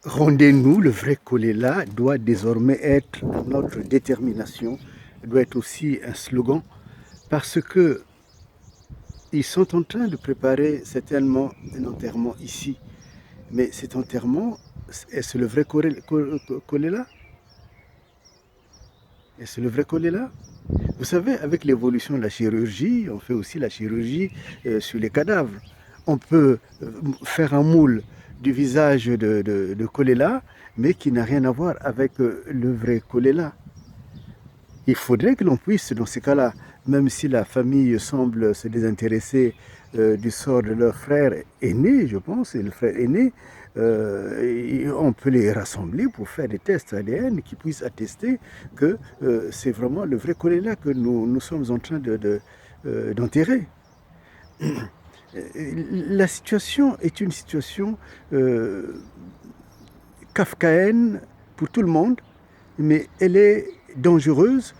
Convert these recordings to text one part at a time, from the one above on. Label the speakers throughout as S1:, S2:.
S1: Rendez-nous, le vrai Kolela doit désormais être notre détermination, doit être aussi un slogan, parce que ils sont en train de préparer certainement un enterrement ici. Mais cet enterrement, est-ce le vrai Kolela? Est-ce le vrai Kolela? Vous savez, avec l'évolution de la chirurgie, on fait aussi la chirurgie sur les cadavres. On peut faire un moule du visage de Kolela, mais qui n'a rien à voir avec le vrai Kolela. Il faudrait que l'on puisse, dans ces cas-là, même si la famille semble se désintéresser du sort de leur frère aîné, je pense, et le frère aîné, on peut les rassembler pour faire des tests ADN qui puissent attester que c'est vraiment le vrai choléra que nous sommes en train d'enterrer. La situation est une situation kafkaïenne pour tout le monde, mais elle est dangereuse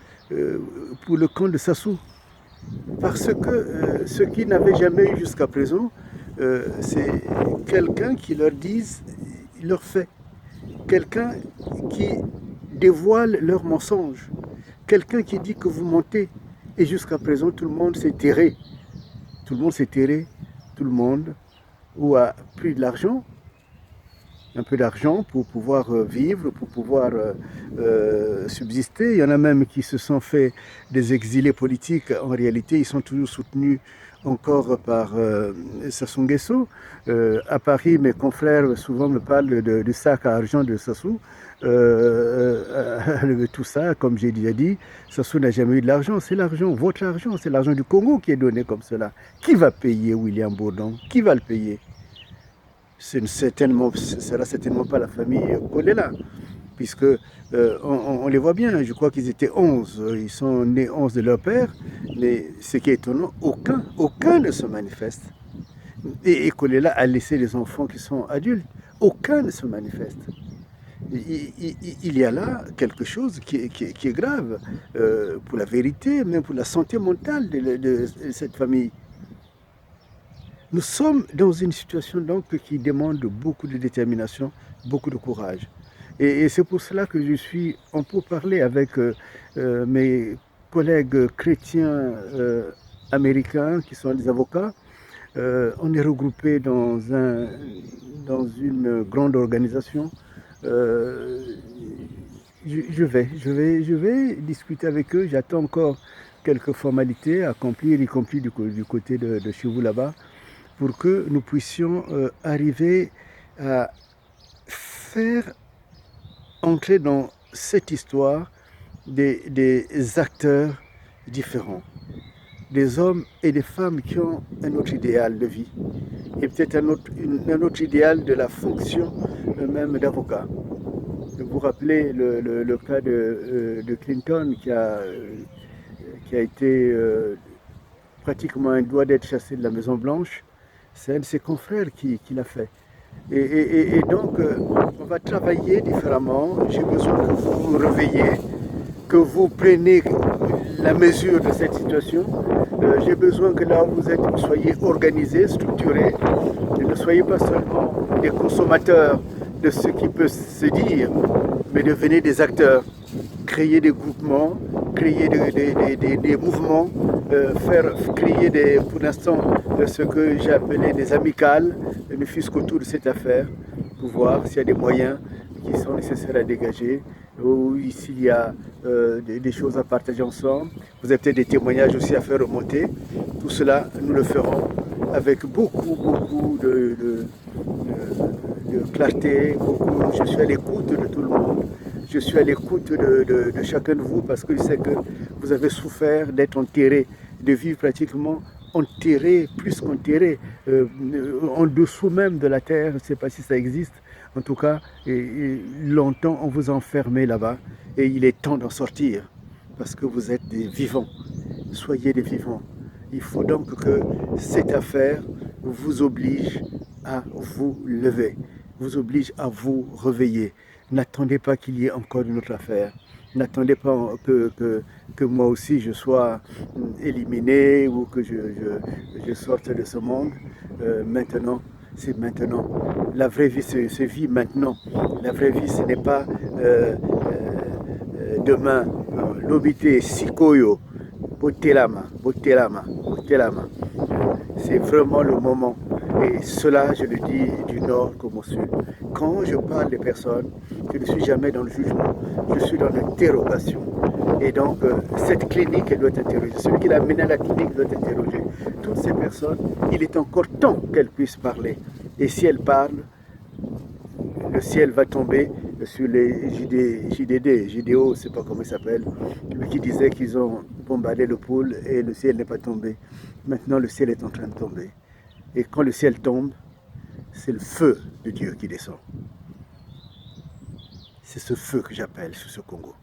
S1: pour le camp de Sassou. Parce que ce qu'ils n'avaient jamais eu jusqu'à présent, c'est quelqu'un qui leur dise leurs faits, quelqu'un qui dévoile leurs mensonges, quelqu'un qui dit que vous mentez. Et jusqu'à présent, tout le monde s'est terré. Tout le monde s'est terré, tout le monde, ou a pris de l'argent, un peu d'argent pour pouvoir vivre, pour pouvoir subsister. Il y en a même qui se sont fait des exilés politiques. En réalité, ils sont toujours soutenus encore par Sassou Nguesso. À Paris, mes confrères souvent me parlent du sac à argent de Sassou. Tout ça, comme j'ai déjà dit, Sassou n'a jamais eu de l'argent. C'est l'argent, votre argent, c'est l'argent du Congo qui est donné comme cela. Qui va payer William Bourdon? Qui va le payer? Ce ne sera certainement pas la famille Kolela, puisque on les voit bien, je crois qu'ils étaient 11, ils sont nés 11 de leur père, mais ce qui est étonnant, aucun ne se manifeste. Et Kolela a laissé les enfants qui sont adultes, aucun ne se manifeste. Il y a là quelque chose qui est grave pour la vérité, même pour la santé mentale de cette famille. Nous sommes dans une situation donc qui demande beaucoup de détermination, beaucoup de courage. Et c'est pour cela que je suis en pourparlers avec mes collègues chrétiens américains qui sont des avocats. On est regroupés dans une grande organisation. Euh, je vais discuter avec eux. J'attends encore quelques formalités à accomplir, y compris du côté de chez vous là-bas, pour que nous puissions arriver à faire entrer dans cette histoire des acteurs différents, des hommes et des femmes qui ont un autre idéal de vie et peut-être un autre idéal de la fonction même d'avocat. Vous vous rappelez le cas de Clinton qui a été pratiquement un doigt d'être chassé de la Maison Blanche. C'est un de ses confrères qui l'a fait. Et donc, on va travailler différemment. J'ai besoin que vous vous réveillez, que vous preniez la mesure de cette situation. J'ai besoin que là où vous êtes, vous soyez organisés, structurés, et ne soyez pas seulement des consommateurs de ce qui peut se dire, mais devenez des acteurs. Créer des groupements, créer des mouvements, créer pour l'instant ce que j'ai appelé des amicales, ne fût-ce qu'autour de cette affaire, pour voir s'il y a des moyens qui sont nécessaires à dégager, ou s'il y a des choses à partager ensemble. Vous avez peut-être des témoignages aussi à faire remonter. Tout cela, nous le ferons avec beaucoup de clarté. Je suis à l'écoute de tout le monde. Je suis à l'écoute de chacun de vous parce que je sais que vous avez souffert d'être enterré, de vivre pratiquement enterré, plus qu'enterré, en dessous même de la terre. Je ne sais pas si ça existe. En tout cas, longtemps on vous a enfermé là-bas et il est temps d'en sortir parce que vous êtes des vivants. Soyez des vivants. Il faut donc que cette affaire vous oblige à vous lever, vous oblige à vous réveiller. N'attendez pas qu'il y ait encore une autre affaire. N'attendez pas que moi aussi je sois éliminé ou que je sorte de ce monde. Maintenant, c'est maintenant. La vraie vie se vit maintenant. La vraie vie, ce n'est pas demain. L'obité, sikoyo, botelama, botelama, botelama. C'est vraiment le moment. Et cela, je le dis du nord comme au sud. Quand je parle des personnes, je ne suis jamais dans le jugement, je suis dans l'interrogation. Et donc, cette clinique, elle doit être interrogée. Celui qui l'a amené à la clinique doit être interrogé. Toutes ces personnes, il est encore temps qu'elles puissent parler. Et si elles parlent, le ciel va tomber sur les JDD, JDO, je ne sais pas comment il s'appelle, lui qui disait qu'ils ont bombardé le pôle et le ciel n'est pas tombé. Maintenant, le ciel est en train de tomber. Et quand le ciel tombe, c'est le feu de Dieu qui descend. C'est ce feu que j'appelle sur ce Congo.